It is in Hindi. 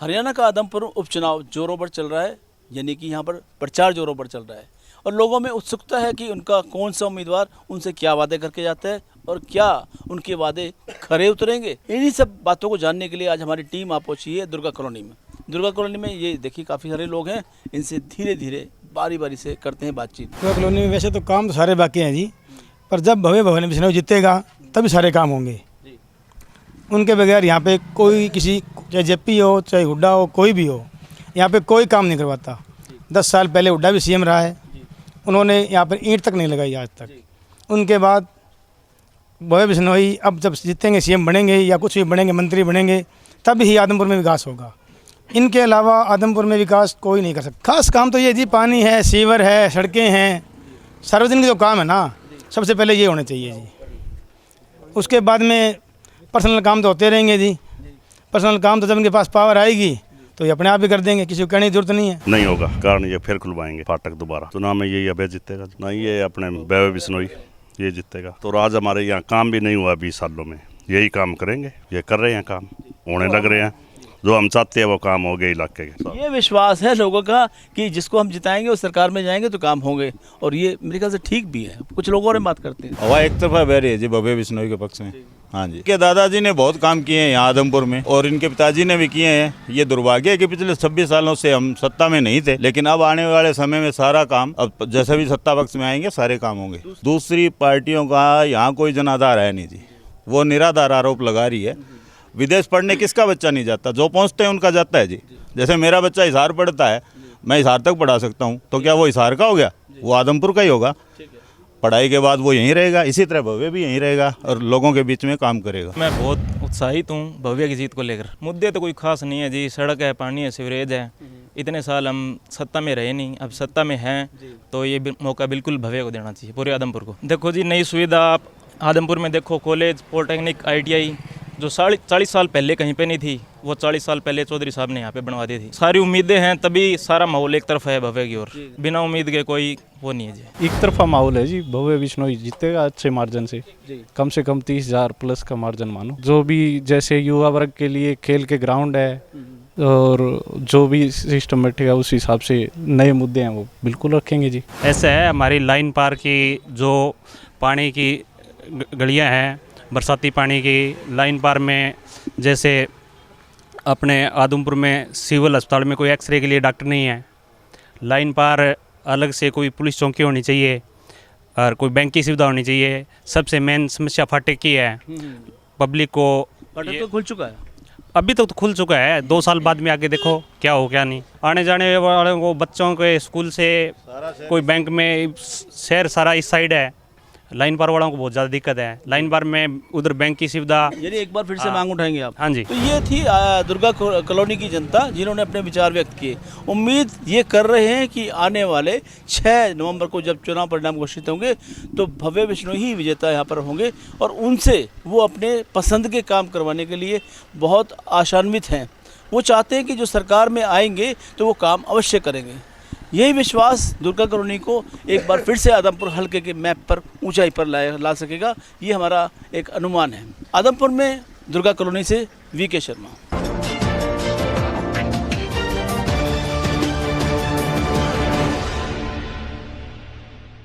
हरियाणा का आदमपुर उपचुनाव जोरों पर चल रहा है, यानी कि यहाँ पर प्रचार जोरों पर चल रहा है और लोगों में उत्सुकता है कि उनका कौन सा उम्मीदवार उनसे क्या वादे करके जाता है और क्या उनके वादे खरे उतरेंगे। इन्हीं सब बातों को जानने के लिए आज हमारी टीम आ पहुंची है दुर्गा कॉलोनी में। दुर्गा कॉलोनी में ये देखिए काफ़ी सारे लोग हैं, इनसे धीरे धीरे बारी बारी से करते हैं बातचीत। दुर्गा कॉलोनी में वैसे तो काम तो सारे बाकी हैं जी, पर जब भव्य भवन बिश्नोई जीतेगा तभी सारे काम होंगे। उनके बगैर यहाँ पे कोई किसी, चाहे जेपी हो चाहे हुड्डा हो, कोई भी हो, यहाँ पे कोई काम नहीं करवाता। 10 साल पहले हुड्डा भी सीएम रहा है, उन्होंने यहाँ पर ईंट तक नहीं लगाई आज तक। उनके बाद भव्य बिश्नोई अब जब जीतेंगे, सीएम बनेंगे या कुछ भी बनेंगे, मंत्री बनेंगे, तब ही आदमपुर में विकास होगा। इनके अलावा आदमपुर में विकास कोई नहीं कर सकता। खास काम तो ये जी, पानी है, सीवर है, सड़कें हैं, सार्वजनिक जो काम है ना, सबसे पहले ये होने चाहिए जी। उसके बाद में पर्सनल काम तो होते रहेंगे जी। पर्सनल काम तो जब इनके पास पावर आएगी तो ये अपने आप ही कर देंगे, किसी को कहने की जरूरत नहीं है। नहीं होगा, कारण ये फिर खुलवाएंगे फाटक दोबारा। चुनाव में यही अभय जीतेगा, ना ये अपने भव्य बिश्नोई ये जीतेगा। तो आज हमारे यहाँ काम भी नहीं हुआ 20 सालों में, यही काम करेंगे, ये कर रहे हैं, काम होने लग रहे हैं। जो हम चाहते हैं वो काम हो गए इलाके के। ये विश्वास है लोगों का कि जिसको हम जिताएंगे और सरकार में जाएंगे तो काम होंगे, और ये मेरे ख्याल से ठीक भी है। कुछ लोगों और बात करते हैं। हवा एक तरफा बह रही है जी भव्य बिश्नोई के पक्ष में। हाँ जी, के दादाजी ने बहुत काम किए हैं यहाँ आदमपुर में और इनके पिताजी ने भी किए हैं। ये दुर्भाग्य है कि पिछले 26 सालों से हम सत्ता में नहीं थे, लेकिन अब आने वाले समय में सारा काम, अब जैसे भी सत्ता पक्ष में आएंगे सारे काम होंगे। दूसरी पार्टियों का यहाँ कोई जनाधार है नहीं जी, वो निराधार आरोप लगा रही है। विदेश पढ़ने किसका बच्चा नहीं जाता? जो पहुँचते हैं उनका जाता है जी। जैसे मेरा बच्चा हिसार पढ़ता है, मैं हिसार तक पढ़ा सकता हूँ, तो क्या वो हिसार का हो गया? वो आदमपुर का ही होगा। पढ़ाई के बाद वो यहीं रहेगा, इसी तरह भव्य भी यहीं रहेगा और लोगों के बीच में काम करेगा। मैं बहुत उत्साहित हूँ भव्य की जीत को लेकर। मुद्दे तो कोई खास नहीं है जी, सड़क है, पानी है, सीवरेज है। इतने साल हम सत्ता में रहे नहीं, अब सत्ता में हैं तो ये मौका बिल्कुल भव्य को देना चाहिए, पूरे आदमपुर को। देखो जी, नई सुविधा आप आदमपुर में देखो, कॉलेज, पॉलिटेक्निक, ITI जो 40 साल पहले कहीं पे नहीं थी, वो 40 साल पहले चौधरी साहब ने यहाँ पे बनवा दी थी। सारी उम्मीदें हैं, तभी सारा माहौल एक तरफ है भव्य की ओर। बिना उम्मीद के कोई वो नहीं है जी। एक तरफा माहौल है जी। भव्य बिश्नोई जीतेगा अच्छे मार्जिन से कम 30,000 प्लस का मार्जिन मानो। जो भी जैसे युवा वर्ग के लिए खेल के ग्राउंड है और जो भी सिस्टम बैठेगा उस हिसाब से नए मुद्दे हैं वो बिल्कुल रखेंगे जी। ऐसा है, हमारी लाइन पार की जो पानी की गलियां हैं, बरसाती पानी की लाइन पार में, जैसे अपने आदमपुर में सिविल अस्पताल में कोई एक्सरे के लिए डॉक्टर नहीं है, लाइन पार अलग से कोई पुलिस चौकी होनी चाहिए और कोई बैंक की सुविधा होनी चाहिए। सबसे मेन समस्या फाटक की है। पब्लिक को फाटक तो खुल चुका है, अभी तक तो खुल चुका है, 2 साल बाद में आगे देखो क्या हो क्या नहीं। आने जाने वाले को बच्चों के स्कूल से कोई बैंक में, शहर सारा इस साइड है, लाइन पार वालों को बहुत ज़्यादा दिक्कत है। लाइन पार में उधर बैंक की सुविधा, यानी एक बार फिर से मांग उठाएंगे आप। हाँ जी। तो ये थी दुर्गा कॉलोनी की जनता जिन्होंने अपने विचार व्यक्त किए। उम्मीद ये कर रहे हैं कि आने वाले 6 नवंबर को जब चुनाव परिणाम घोषित होंगे तो भव्य बिश्नोई ही विजेता यहाँ पर होंगे और उनसे वो अपने पसंद के काम करवाने के लिए बहुत आशान्वित हैं। वो चाहते हैं कि जो सरकार में आएंगे तो वो काम अवश्य करेंगे। यही विश्वास दुर्गा कॉलोनी को एक बार फिर से आदमपुर हल्के के मैप पर ऊंचाई पर ला सकेगा, ये हमारा एक अनुमान है। आदमपुर में दुर्गा कॉलोनी से VK शर्मा।